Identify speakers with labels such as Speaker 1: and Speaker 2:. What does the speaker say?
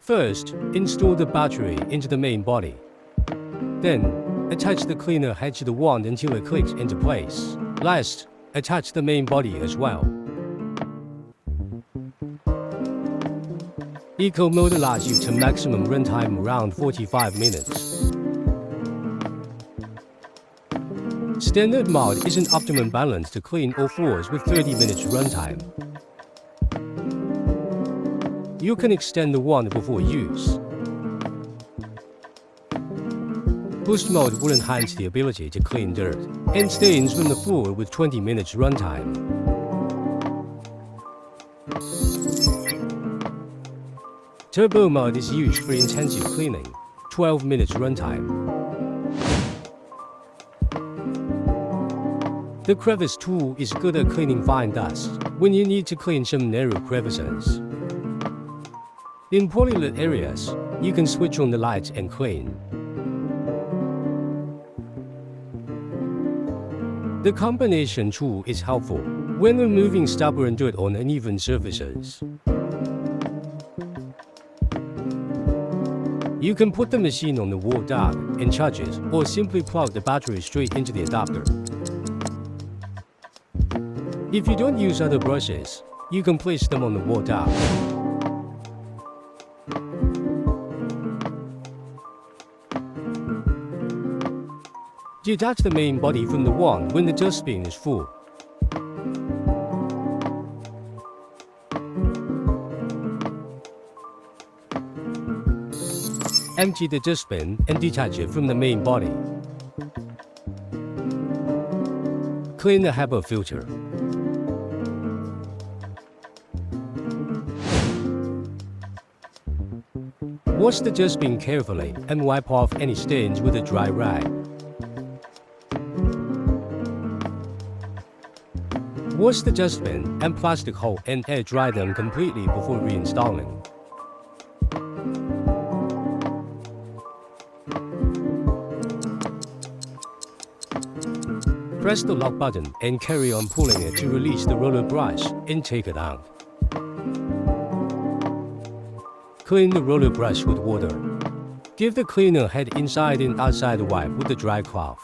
Speaker 1: First, install the battery into the main body. Then, attach the cleaner head to the wand until it clicks into place. Last, attach the main body as well. Eco mode allows you to maximum runtime around 45 minutes. Standard mode is an optimum balance to clean all floors with 30 minutes runtime. You can extend the wand before use. Boost mode will enhance the ability to clean dirt and stains from the floor with 20 minutes runtime. Turbo mode is used for intensive cleaning, 12 minutes runtime. The crevice tool is good at cleaning fine dust when you need to clean some narrow crevices. In poorly lit areas, you can switch on the lights and clean. The combination tool is helpful when removing stubborn dirt on uneven surfaces. You can put the machine on the wall dock and charge it, or simply plug the battery straight into the adapter. If you don't use other brushes, you can place them on the wall dock. Detach the main body from the wand when the dustbin is full. Empty the dustbin and detach it from the main body. Clean the HEPA filter. Wash the dustbin carefully and wipe off any stains with a dry rag. Wash the dustbin and plastic hole and air dry them completely before reinstalling. Press the lock button and carry on pulling it to release the roller brush and take it out. Clean the roller brush with water. Give the cleaner head inside and outside the wipe with a dry cloth.